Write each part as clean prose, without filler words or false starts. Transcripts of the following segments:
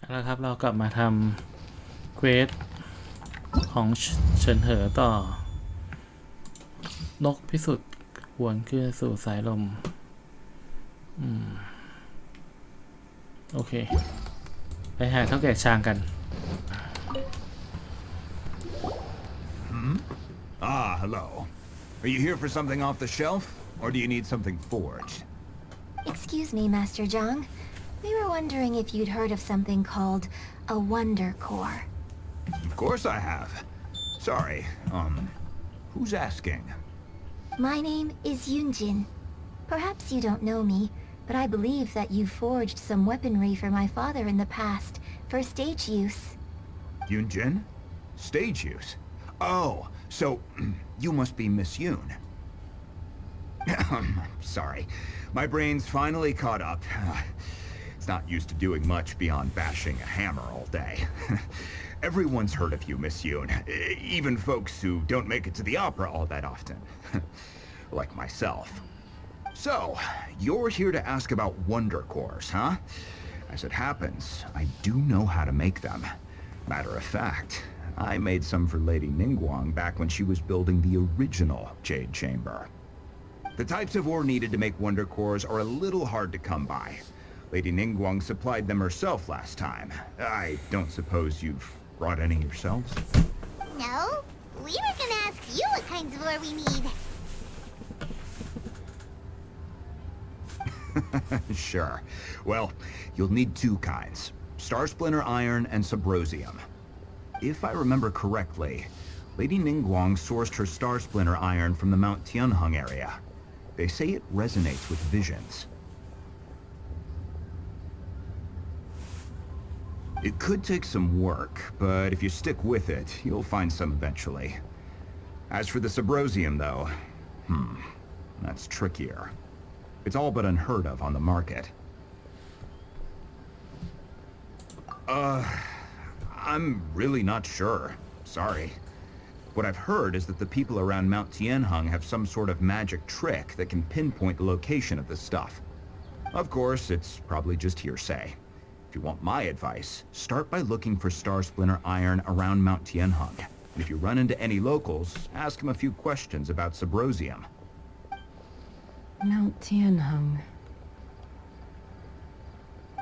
แล้วครับเรากลับมาทำเควสของเฉินเหอต่อนกพิสุทธิ์หวนคืนสู่สายลมโอเคไปหาเท่าแก่ช้างกัน Ah, hello. Are you here for something off the shelf, or do you need something forged? Excuse me, Master Zhang. We were wondering if you'd heard of something called a Wonder Core. Of course I have. Sorry, who's asking? My name is Yunjin. Perhaps you don't know me, but I believe that you forged some weaponry for my father in the past, for stage use. Yunjin? Stage use? Oh, so you must be Miss Yoon. Sorry, my brain's finally caught up. It's not used to doing much beyond bashing a hammer all day. Everyone's heard of you, Miss Yoon, even folks who don't make it to the opera all that often. Like myself. So, you're here to ask about Wonder Cores, huh? As it happens, I do know how to make them. Matter of fact, I made some for Lady Ningguang back when she was building the original Jade Chamber. The types of ore needed to make Wonder Cores are a little hard to come by. Lady Ningguang supplied them herself last time. I don't suppose you've brought any yourselves? No, we were gonna ask you what kinds of ore we need. Sure. Well, you'll need two kinds. Star Splinter Iron and Subrosium. If I remember correctly, Lady Ningguang sourced her Star Splinter Iron from the Mount Tianheng area. They say it resonates with visions. It could take some work, but if you stick with it, you'll find some eventually. As for the Subrosium, though, that's trickier. It's all but unheard of on the market. I'm really not sure. Sorry. What I've heard is that the people around Mount Tianheng have some sort of magic trick that can pinpoint the location of the stuff. Of course, it's probably just hearsay. If you want my advice, start by looking for Star Splinter Iron around Mount Tianheng. And if you run into any locals, ask them a few questions about Subrosium. Mount Tianheng.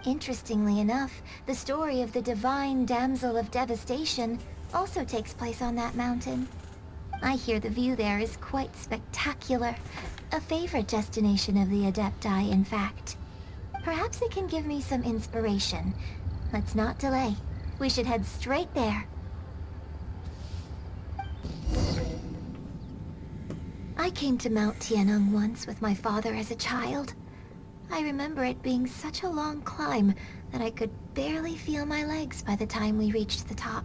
Interestingly enough, the story of the divine damsel of devastation also takes place on that mountain. I hear the view there is quite spectacular. A favorite destination of the Adepti, in fact. Perhaps it can give me some inspiration. Let's not delay. We should head straight there. I came to Mount Tianheng once with my father as a child. I remember it being such a long climb that I could barely feel my legs by the time we reached the top.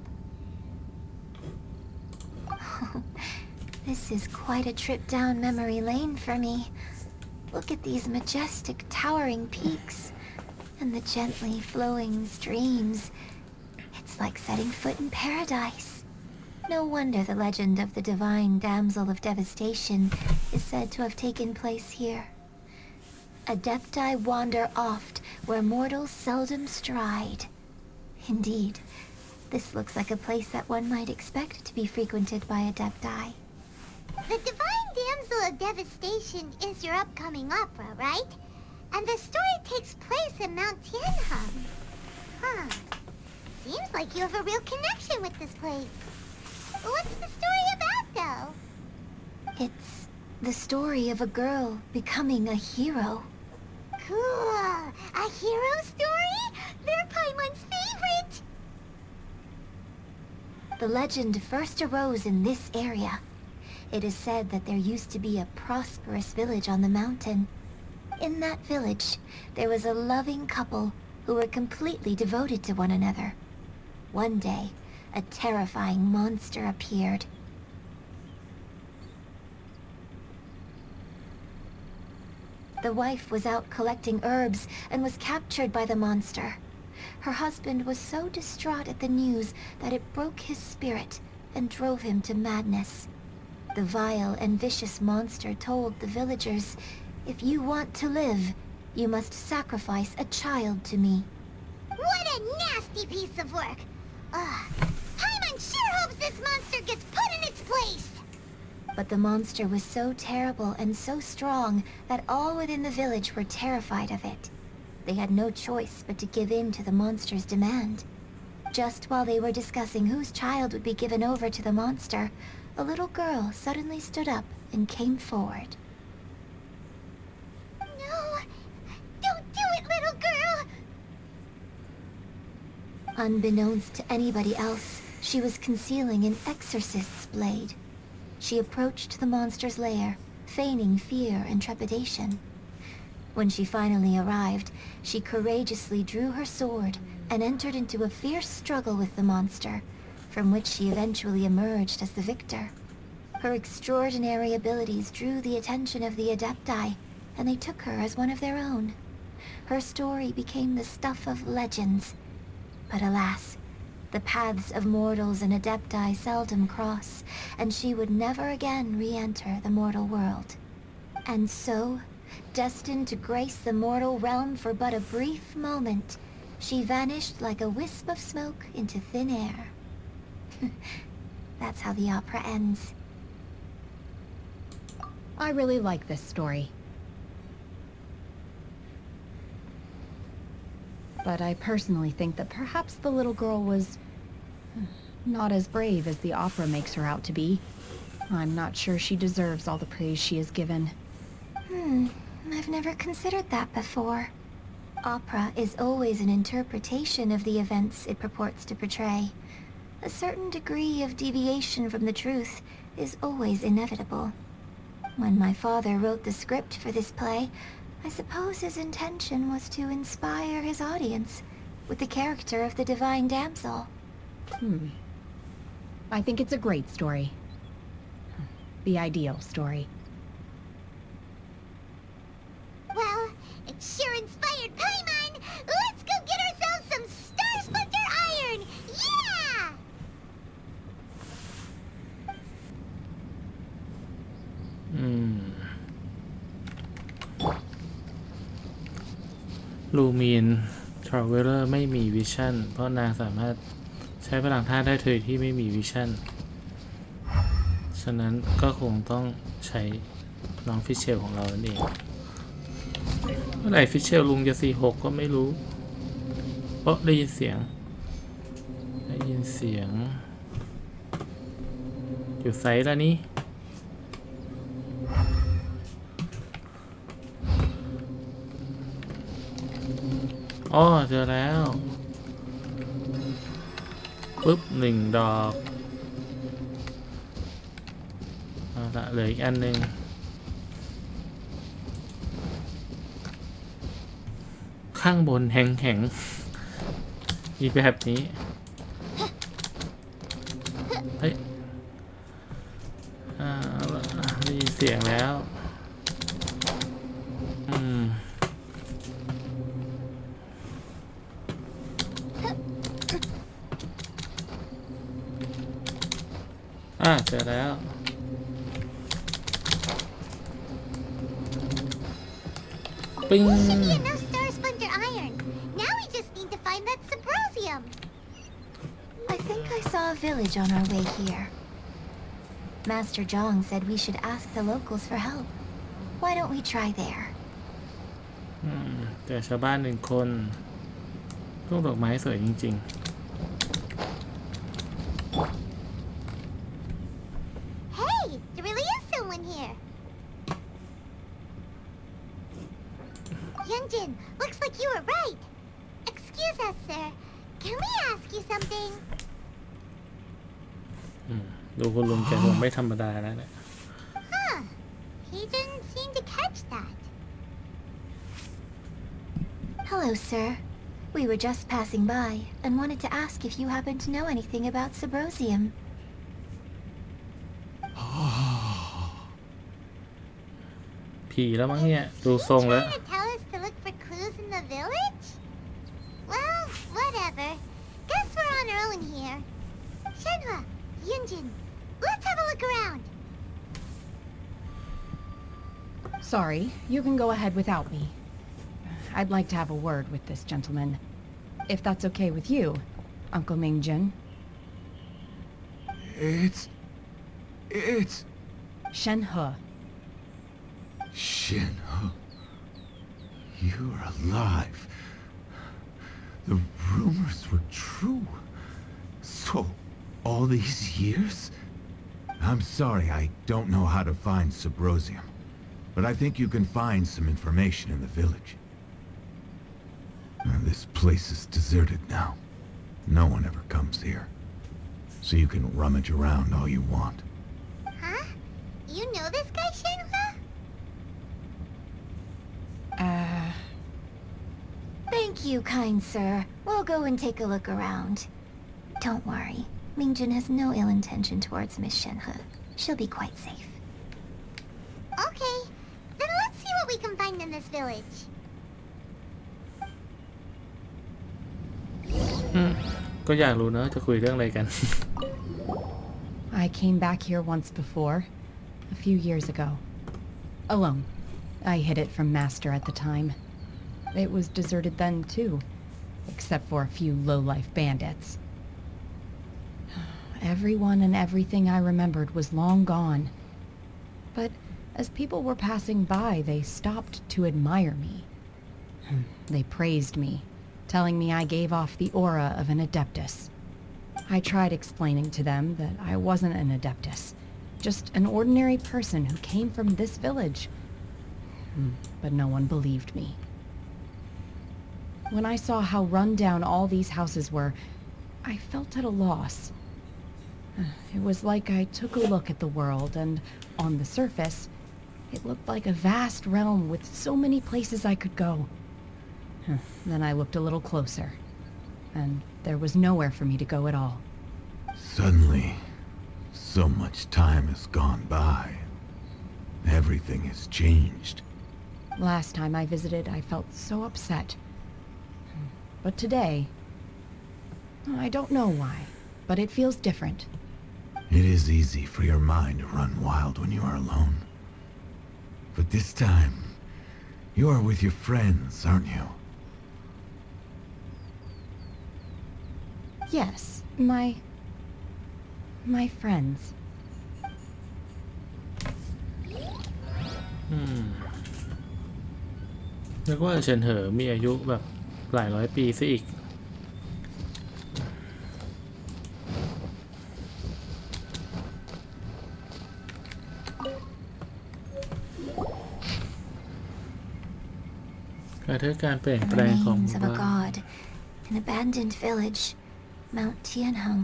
This is quite a trip down memory lane for me. Look at these majestic towering peaks and the gently flowing streams. It's like setting foot in paradise. No wonder the legend of the divine damsel of devastation is said to have taken place here. Adepti wander oft where mortals seldom stride. Indeed, this looks like a place that one might expect to be frequented by Adepti. The Divine Damsel of Devastation is your upcoming opera, right? And the story takes place in Mount Tianheng. Huh. Seems like you have a real connection with this place. What's the story about, though? It's the story of a girl becoming a hero. Cool. A hero story? They're Paimon's favorite! The legend first arose in this area. It is said that there used to be a prosperous village on the mountain. In that village, there was a loving couple who were completely devoted to one another. One day, a terrifying monster appeared. The wife was out collecting herbs and was captured by the monster. Her husband was so distraught at the news that it broke his spirit and drove him to madness. The vile and vicious monster told the villagers, "If you want to live, you must sacrifice a child to me." What a a nasty piece of work. Paimon sure hopes this monster gets put in its place. But the monster was so terrible and so strong that all within the village were terrified of it. They had no choice but to give in to the monster's demand. Just while they were discussing whose child would be given over to the monster, a little girl suddenly stood up and came forward. No, don't do it, little girl. Unbeknownst to anybody else, she was concealing an exorcist's blade. She approached the monster's lair, feigning fear and trepidation. When she finally arrived, she courageously drew her sword and entered into a fierce struggle with the monster, from which she eventually emerged as the victor. Her extraordinary abilities drew the attention of the Adepti, and they took her as one of their own. Her story became the stuff of legends. But alas, the paths of mortals and Adepti seldom cross, and she would never again re-enter the mortal world. And so, destined to grace the mortal realm for but a brief moment, she vanished like a wisp of smoke into thin air. That's how the opera ends. I really like this story. But I personally think that perhaps the little girl was not as brave as the opera makes her out to be. I'm not sure she deserves all the praise she is given. I've never considered that before. Opera is always an interpretation of the events it purports to portray. A certain degree of deviation from the truth is always inevitable. When my father wrote the script for this play, I suppose his intention was to inspire his audience with the character of the divine damsel. I think it's a great story. The ideal story. Well, it sure inspired Paimon. Let's go get ourselves some Star Splinter Iron. Yeah! ลูมีนทราเวลเลอร์ไม่มีวิชั่นเพราะนางสามารถใช้พลังธาตุได้โดยที่ไม่มีวิชั่นฉะนั้นก็คงต้องใช้น้องฟิชเชลของเรานั่นเองเมื่อไหร่ฟิชเชลลุงจะ46ก็ไม่รู้เพราะได้ยินเสียงอยู่ไซส์แล้วนี่อ๋อเจอแล้วปุ๊บ1 ดอกเอาละเหลืออีกอันหนึ่งข้างบนแข็งๆมีแบบนี้เฮ้ยได้ยินเสียงแล้วเจอแล้วปิ้ง Should be enough Star Splinter Iron. Now we just need to find that Subrosium. I think I saw a village on our way here. Master Zhang said we should ask the locals for help. Why don't we try there? แต่ชาวบ้าน1 คนทุ่งดอกไม้สวยจริงๆLooks like you were right. Excuse us, sir. Can we ask you something? ดูคุณลุงแกคงไม่ธรรมดาแล้วเนี่ย Huh. He didn't seem to catch that. Hello, sir. We were just passing by and wanted to ask if you happen to know anything about Subrosium. ผีแล้วมั้งเนี่ยดูทรงแล้ว In the village? Well, whatever. Guess we're on our own here. Shenhua, Yunjin, let's have a look around. Sorry, you can go ahead without me. I'd like to have a word with this gentleman. If that's okay with you, Uncle Mingjun. It's... Shenhe. Shinho. You're alive. The rumors were true. So, all these years? I'm sorry, I don't know how to find Subrosium. But I think you can find some information in the village. This place is deserted now. No one ever comes here. So you can rummage around all you want. Huh? You know this guy, Shenhua? Thank you, kind sir. We'll go and take a look around. Don't worry. Mingjun has no ill intention towards Miss Shenhe. She'll be quite safe. Okay, then let's see what we can find in this village. ก็อยากรู้เนอะจะคุยเรื่องอะไรกัน I came back here once before, a few years ago. Alone. I hid it from Master at the time. It was deserted then, too. Except for a few low-life bandits. Everyone and everything I remembered was long gone. But as people were passing by, they stopped to admire me. They praised me, telling me I gave off the aura of an adeptus. I tried explaining to them that I wasn't an adeptus, just an ordinary person who came from this village. But no one believed me. When I saw how run down all these houses were, I felt at a loss. It was like I took a look at the world, and on the surface, it looked like a vast realm with so many places I could go. Then I looked a little closer, and there was nowhere for me to go at all. Suddenly, so much time has gone by. Everything has changed. Last time I visited, I felt so upset. But today, I don't know why, but it feels different. It is easy for your mind to run wild when you are alone. But this time, you are with your friends, aren't you? Yes, my friends. นึกว่าเฉินเหอมีอายุแบบหลายร้อยปีซะอีกการเปลี่ยน The แปลงของห remains มู่ of a บ้าน god. An abandoned village. Mount Tianheng.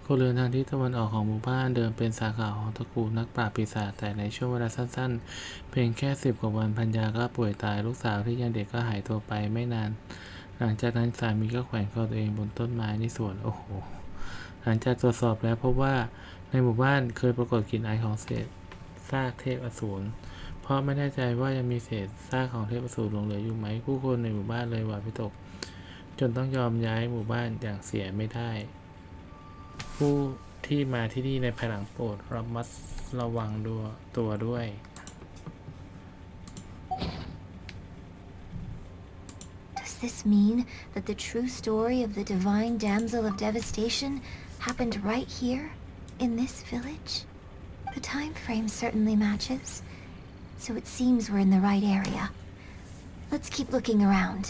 ครัวเรือนทางทิศตะวันออกของหมู่บ้านเดิมเป็นสาขาของตระกูลนักปราบปีศาจแต่ในช่วงเวลาสั้นๆเพียงแค่10 กว่าวันพัญญาก็ป่วยตายลูกสาวที่ยังเด็กก็หายตัวไปไม่นานหลังจากนั้นสามีก็แขวนคอตัวเองบนต้นไม้ในสวนโอ้โหหลังจากตรวจสอบแล้วพบว่าในหมู่บ้านเคยปรากฏกลิ่นไอของเศษซากเทพอสูรเพราะไม่แน่ใจว่ายังมีเศษซากของเทพอสูรหลงเหลืออยู่ไหมผู้คนในหมู่บ้านเลยหวาดวิตกจนต้องยอมย้ายหมู่บ้านอย่างเสียไม่ได้ผู้ที่มาที่นี่ในภายหลังโปรดระมัดระวังตัวด้วย Does this mean that the true story of the divine damsel of devastation happened right here, in this village? The time frame certainly matches, so it seems we're in the right area. Let's keep looking around.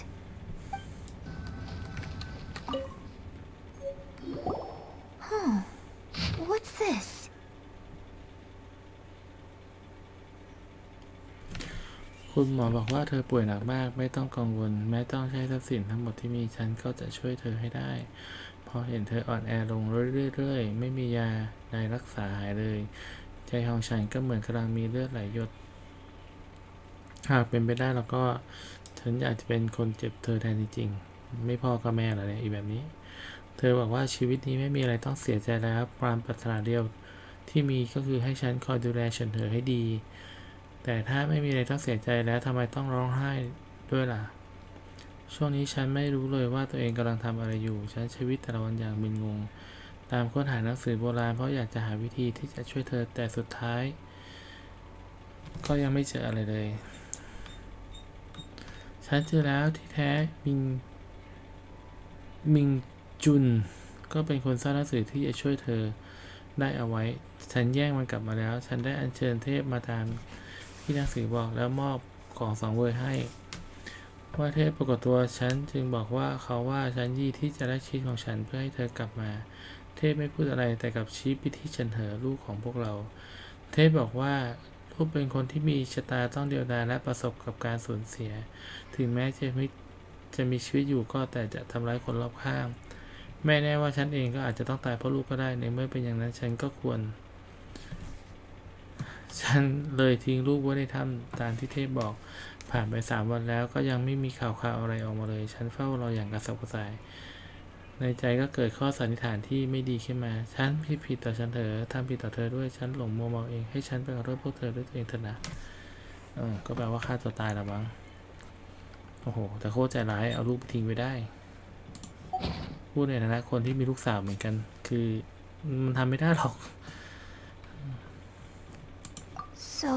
What's this? คุณหมอบอกว่าเธอป่วยหนักมากไม่ต้องกังวลแม้ต้องใช้ทรัพย์สินทั้งหมดที่มีฉันก็จะช่วยเธอให้ได้พอเห็นเธออ่อนแอลงเรื่อยๆไม่มียาใดรักษาหายเลยใจของฉันก็เหมือนกำลังมีเลือดไหลหยดหากเป็นไปได้แล้วก็ฉันอยากจะเป็นคนเจ็บเธอแทนจริงๆไม่พ่อก็แม่อะไรอีกแบบนี้เธอบอกว่าชีวิตนี้ไม่มีอะไรต้องเสียใจแล้วความปรารถนาเดียวที่มีก็คือให้ฉันคอยดูแลเฉินเถอให้ดีแต่ถ้าไม่มีอะไรต้องเสียใจแล้วทำไมต้องร้องไห้ด้วยล่ะช่วงนี้ฉันไม่รู้เลยว่าตัวเองกำลังทำอะไรอยู่ฉันใช้ชีวิตแต่ละวันอย่างมึนงงตามค้นหาหนังสือโบราณเพราะอยากจะหาวิธีที่จะช่วยเธอแต่สุดท้ายก็ยังไม่เจออะไรเลยฉ ฉันเจอแล้วที่แท้มิงจุนก็เป็นคนสร้างหนังสือที่จะช่วยเธอได้เอาไว้ฉันแย่งมันกลับมาแล้วฉันได้อัญเชิญเทพมาตามที่หนังสือบอกแล้วมอบของสังเวยให้ว่าเทพปรากฏตัวฉันจึงบอกว่าเขาว่าฉันยินดีที่จะได้ชีวิตของฉันเพื่อให้เธอกลับมาเทพไม่พูดอะไรแต่กับชี้ไปที่เฉินเหอลูกของพวกเราเทพบอกว่าลูกเป็นคนที่มีชะตาต้องเดียวดายและประสบกับการสูญเสียถึงแม้จะมีชีวิตอยู่ก็แต่จะทำร้ายคนรอบข้างไม่แน่ว่าฉันเองก็อาจจะต้องตายเพราะลูกก็ได้ในเมื่อเป็นอย่างนั้นฉันเลยทิ้งลูกไว้ในถ้ำตามที่เทพบอกผ่านไป3 วันแล้วก็ยังไม่มีข่าวอะไรออกมาเลยฉันเฝ้ารออย่างกระสับกระส่ายในใจก็เกิดข้อสันนิษฐานที่ไม่ดีขึ้นมาฉันผิดต่อฉันเถอะทำผิดต่อเธอด้วยฉันหลงมัวเมาเองให้ฉันไปขอโทษพวกเธอด้วยตัวเองเถอะนะก็แปลว่าฆ่าตัวตายแล้วมั้งโอ้โหแต่โคตรใจร้ายเอาลูกทิ้งไว้ได้พูดในฐานะคนที่มีลูกสาวเหมือนกันคือมันทำไม่ได้หรอก So,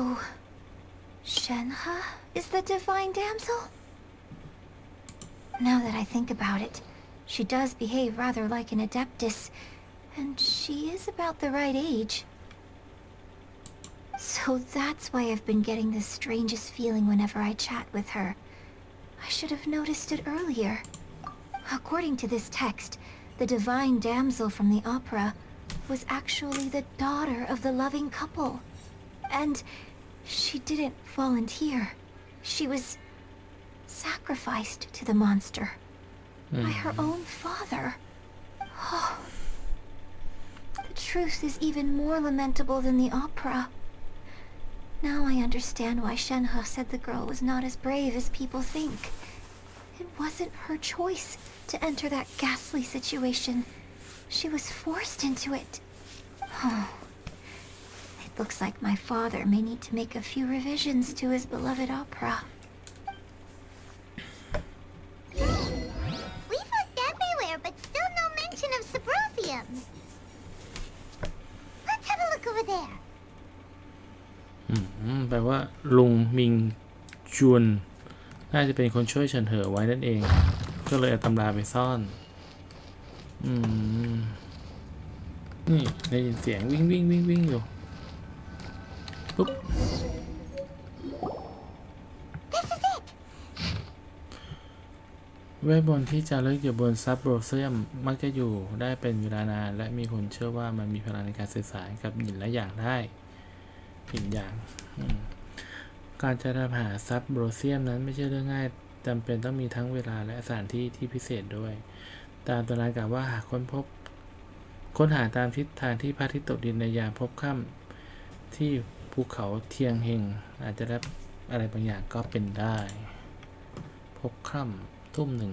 Shenhe is the divine damsel? Now that I think about it, she does behave rather like an adeptus, and she is about the right age. So that's why I've been getting the strangest feeling whenever I chat with her. I should have noticed it earlier. According to this text, the divine damsel from the opera was actually the daughter of the loving couple. And she didn't volunteer. She was sacrificed to the monster by her own father. Oh, the truth is even more lamentable than the opera. Now I understand why Shenhe said the girl was not as brave as people think. It wasn't her choice to enter that ghastly situation. She was forced into it. Oh. It looks like my father may need to make a few revisions to his beloved opera. We've looked everywhere, but still no mention of Symposium. Let's have a look over there. แปลว่าลุงมิงจวนน่าจะเป็นคนช่วยเฉินเหอไว้นั่นเองก็เลยเอาตำราไปซ่อนนี่ได้ยินเสียงวิ่งอยู่ปุ๊บ This is it. เวทมนต์ที่จะลึกอยู่บนซับโรเซียมมักจะอยู่ได้เป็นเวลานานและมีคนเชื่อว่ามันมีพลังในการสื่อสารกับหยินและหยางได้หยินหยางการจะตามหาซับโรเซียมนั้นไม่ใช่เรื่องง่ายจำเป็นต้องมีทั้งเวลาและสถานที่ที่พิเศษด้วยตามตำนานกล่าวว่าหากค้นหาตามทิศทางที่พระอาทิตย์ตกดินในยามพบค่ำที่ภูเขาเทียงเฮงอาจจะได้อะไรบางอย่างก็เป็นได้พบค่ำทุ่มหนึ่ง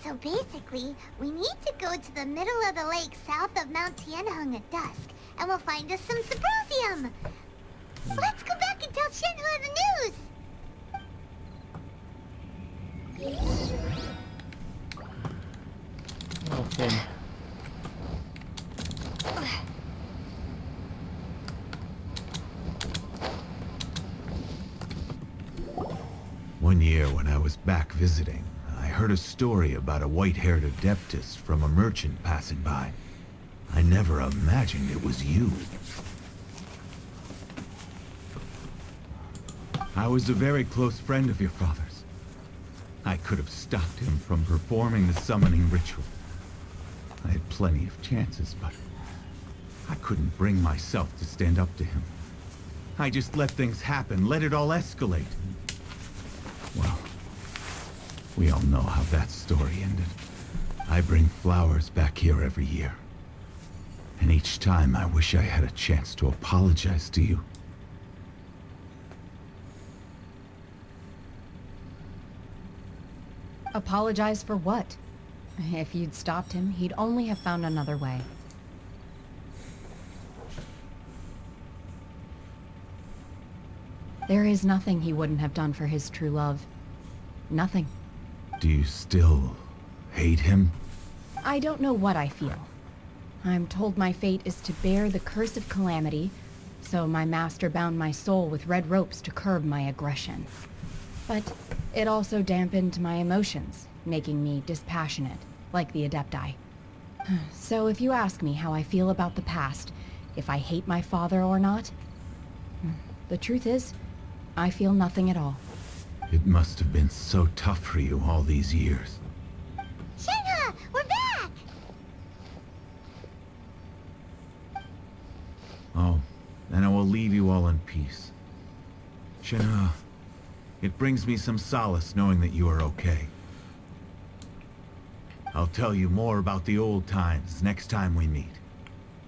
So basically, we need to go to the middle of the lake south of Mount Tianheng at dusk, and we'll find us some Symposium. Let's go back and tell Shenhe the news. Okay. One year when I was back visiting, I heard a story about a white-haired adeptus from a merchant passing by. I never imagined it was you. I was a very close friend of your father's. I could have stopped him from performing the summoning ritual. I had plenty of chances, but I couldn't bring myself to stand up to him. I just let things happen, let it all escalate. Well, we all know how that story ended. I bring flowers back here every year. And each time I wish I had a chance to apologize to you. Apologize for what? If you'd stopped him, he'd only have found another way. There is nothing he wouldn't have done for his true love. Nothing. Do you still hate him? I don't know what I feel. I'm told my fate is to bear the curse of calamity, so my master bound my soul with red ropes to curb my aggression. But it also dampened my emotions, making me dispassionate, like the Adepti. So if you ask me how I feel about the past, if I hate my father or not, the truth is, I feel nothing at all. It must have been so tough for you all these years. Shenhe, we're back! Oh, then I will leave you all in peace. Shenhe, it brings me some solace knowing that you are okay. I'll tell you more about the old times next time we meet.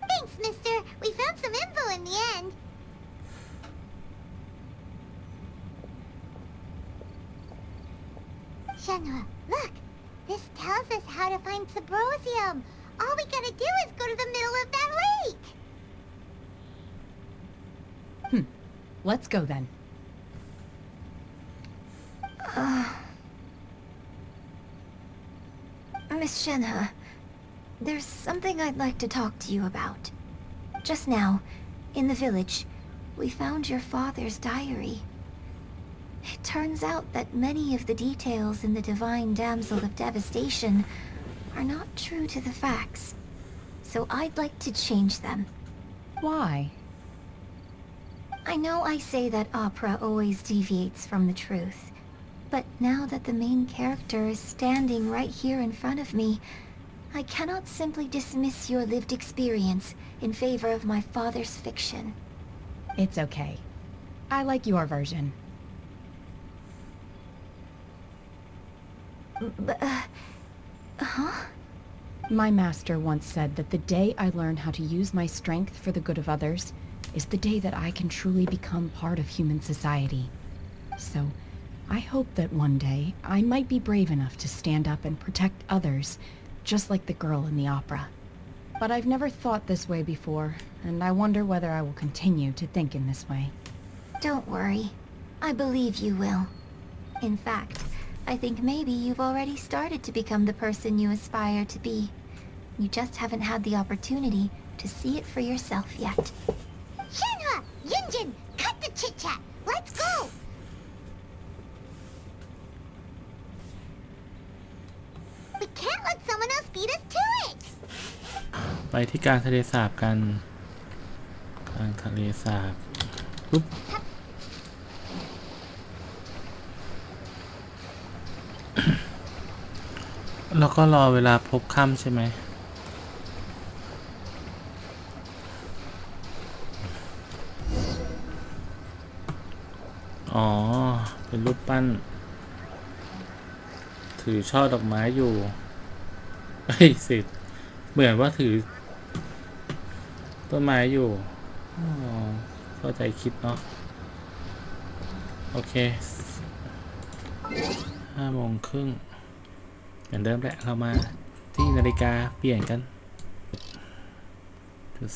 Thanks, mister. We found some info in the end. Shenhe, look! This tells us how to find Subrosium. All we gotta do is go to the middle of that lake! Let's go then. Miss Shenhe, there's something I'd like to talk to you about. Just now, in the village, we found your father's diary. It turns out that many of the details in the Divine Damsel of Devastation are not true to the facts. So I'd like to change them. Why? I know I say that opera always deviates from the truth, but now that the main character is standing right here in front of me, I cannot simply dismiss your lived experience in favor of my father's fiction. It's okay. I like your version. Huh? My master once said that the day I learn how to use my strength for the good of others is the day that I can truly become part of human society. So, I hope that one day I might be brave enough to stand up and protect others, just like the girl in the opera. But I've never thought this way before, and I wonder whether I will continue to think in this way. Don't worry. I believe you will. In fact, I think maybe you've already started to become the person you aspire to be. You just haven't had the opportunity to see it for yourself yet. Shenhe! Yunjin! Cut the chit-chat! Let's go! We can't let someone else beat us to it! ไปที่กลางทะเลสาบกันกลางทะเลสาบปุ๊บแล้วก็รอเวลาพบค่ำใช่ไหมอ๋อเป็นรูปปั้นถือช่อดอกไม้อยู่เฮ้ยสิเหมือนว่าถือต้นไม้อยู่อ๋อเข้าใจคิดเนาะโอเค5:30เหมือนเดิมแหละเรามาที่นาฬิกาเปลี่ยนกัน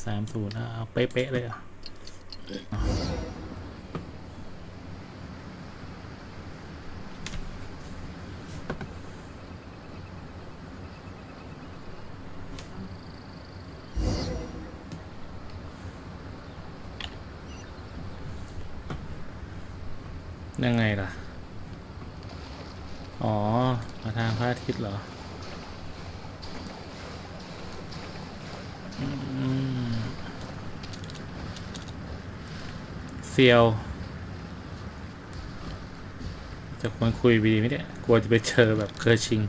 .30เอาเป๊ะๆเลยอ่ะยังไงล่ะอ๋อมาทางพระอาทิตย์เหรอเซียวจะควรคุยดีไหมเนี่ยกลัวจะไปเจอแบบเคอร์ชิง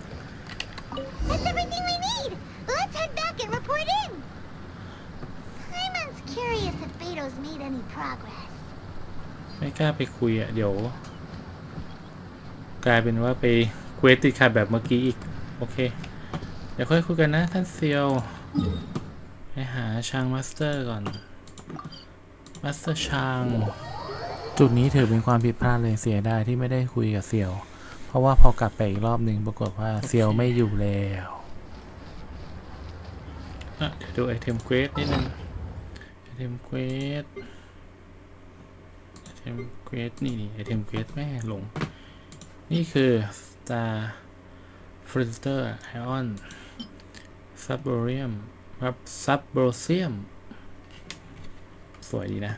That's everything we need! Let's head back and report in! Paimon's curious if Beto's made any progress. ไม่กล้าไปคุยอ่ะเดี๋ยวกลายเป็นว่าไปเควสติดขัดแบบเมื่อกี้อีกโอเคเดี๋ยวค่อยคุยกันนะท่านเซียวไปหาชางมาสเตอร์ก่อนมาสเตอร์ชางจุดนี้ถือเป็นความผิดพลาดเลยเสียดายที่ไม่ได้คุยกับเซียวเพราะว่าพอกลับไปอีกรอบนึงปรากฏว่าเซียวไม่อยู่แล้วเดี๋ยวดูไอเทมเควสนิดนึงไอเทมเควสนี่ไอเทมเควสแม่ลงนี่คือ Star Filter Ion Subrosium สวยดีนะ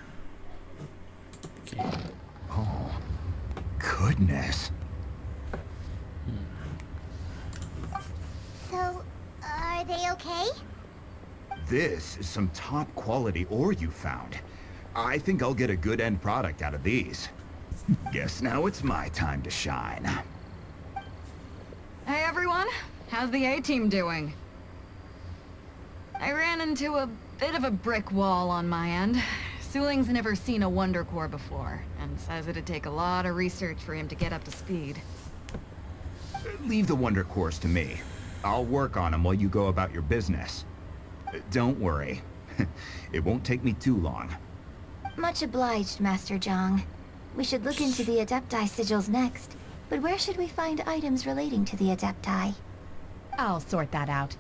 Oh, goodness. So, are they okay? This is some top quality ore you found. I think I'll get a good end product out of these. Guess now it's my time to shine. Hey everyone, how's the A-team doing? I ran into a bit of a brick wall on my end. Suling's never seen a Wonder Core before, and says it'd take a lot of research for him to get up to speed. Leave the Wonder Cores to me. I'll work on them while you go about your business. Don't worry. It won't take me too long. Much obliged, Master Zhang. We should look into the Adepti sigils next. But where should we find items relating to the Adepti? I'll sort that out.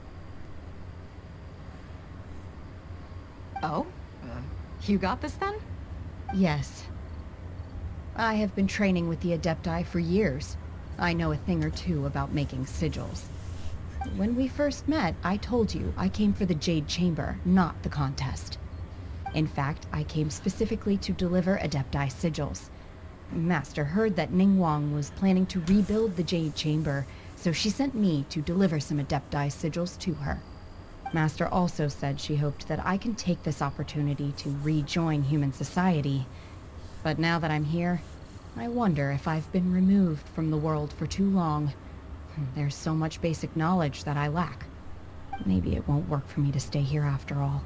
Oh? You got this then? Yes. I have been training with the Adepti for years. I know a thing or two about making sigils. When we first met, I told you I came for the Jade Chamber, not the contest. In fact, I came specifically to deliver Adepti sigils. Master heard that Ningguang was planning to rebuild the Jade Chamber, so she sent me to deliver some Adepti sigils to her. Master also said she hoped that I can take this opportunity to rejoin human society. But now that I'm here, I wonder if I've been removed from the world for too long. There's so much basic knowledge that I lack. Maybe it won't work for me to stay here after all.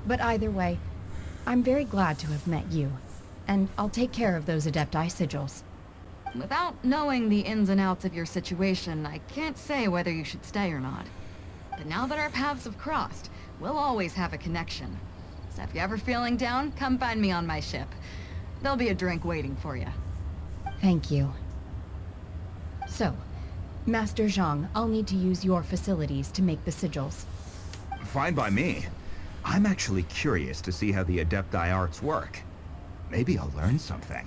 But either way, I'm very glad to have met you. And I'll take care of those Adepti sigils. Without knowing the ins and outs of your situation, I can't say whether you should stay or not. But now that our paths have crossed, we'll always have a connection. So if you're ever feeling down, come find me on my ship. There'll be a drink waiting for you. Thank you. So, Master Zhang, I'll need to use your facilities to make the sigils. Fine by me. I'm actually curious to see how the Adepti arts work. Maybe I'll learn something.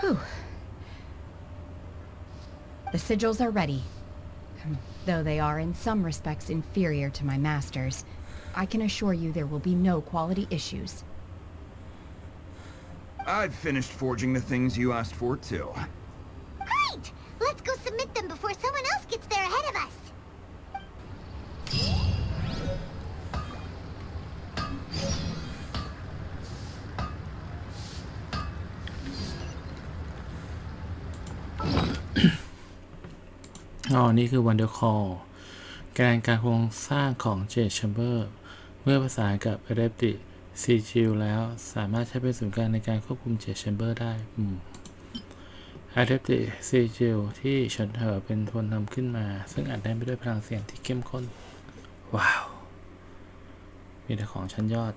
Whew. The sigils are ready. Though they are in some respects inferior to my master's, I can assure you there will be no quality issues. I've finished forging the things you asked for, too. Great! Let's go submit them before someone else gets there ahead of us.นี่คือ Wonder Core การโครงสร้างของ Jade Chamber เมื่อประสานกับ Adepti Sigil แล้วสามารถใช้เป็นศูนย์กลางในการควบคุม Jade Chamber ได้Adepti Sigil ที่ฉันเถอเป็นคนทำขึ้นมาซึ่งอาจได้ไปด้วยพลังเสียงที่เข้มข้นว้าวมีแต่ของชั้นยอด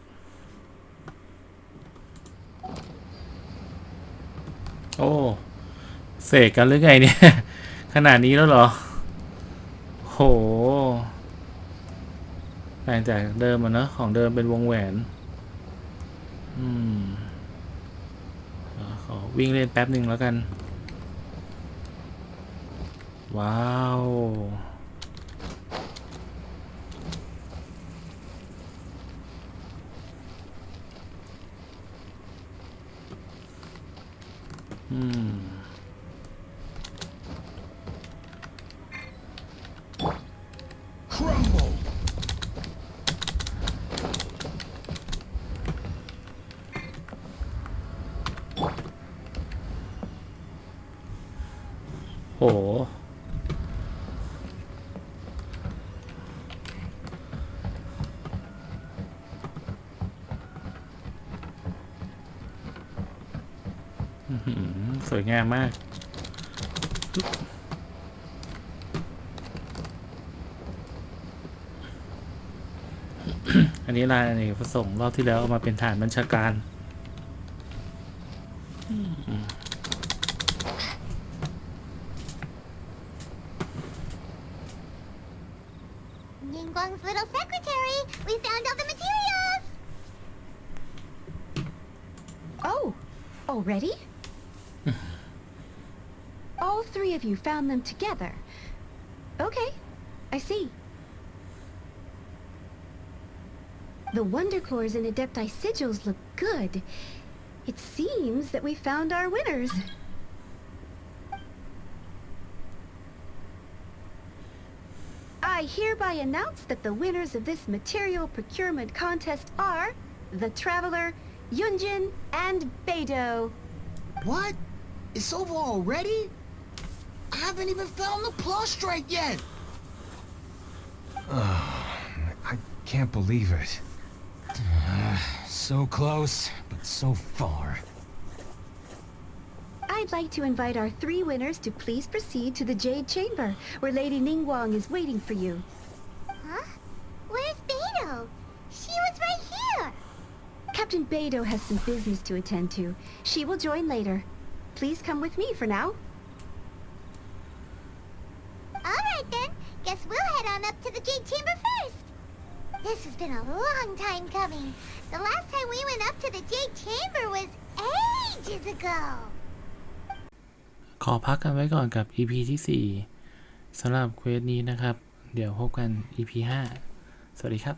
โอ้เสกกันหรือไงเนี่ยขนาดนี้แล้วเหรอโหแปลงจากเดิมเนอะของเดิมเป็นวงแหวนขอวิ่งเล่นแป๊บหนึ่งแล้วกันว้าวCrumble! โหสวยงามมากอันนี้ลายอันนี้ผสมรอบที่แล้วเอามาเป็นฐานบัญชาการ Ningguang's little secretary! We found all the materials! Oh, already? All three of you found them together. Okay, I see. The Wonder Cores and Adepti sigils look good. It seems that we found our winners. I hereby announce that the winners of this material procurement contest are the Traveler, Yunjin, and Beidou. What? It's over already? I haven't even found the plus strike yet! I can't believe it. So close, but so far. I'd like to invite our 3 winners to please proceed to the Jade Chamber, where Lady Ningguang is waiting for you. Huh? Where's Beidou? She was right here! Captain Beidou has some business to attend to. She will join later. Please come with me for now. Alright then, guess we'll head on up to the Jade Chamber first. This has been a long time coming. The last time we went up to the Jade Chamber was ages ago. ขอพักกันไว้ก่อนกับ EP ที่ 4 สำหรับเควสนี้นะครับ เดี๋ยวพบกัน EP 5 สวัสดีครับ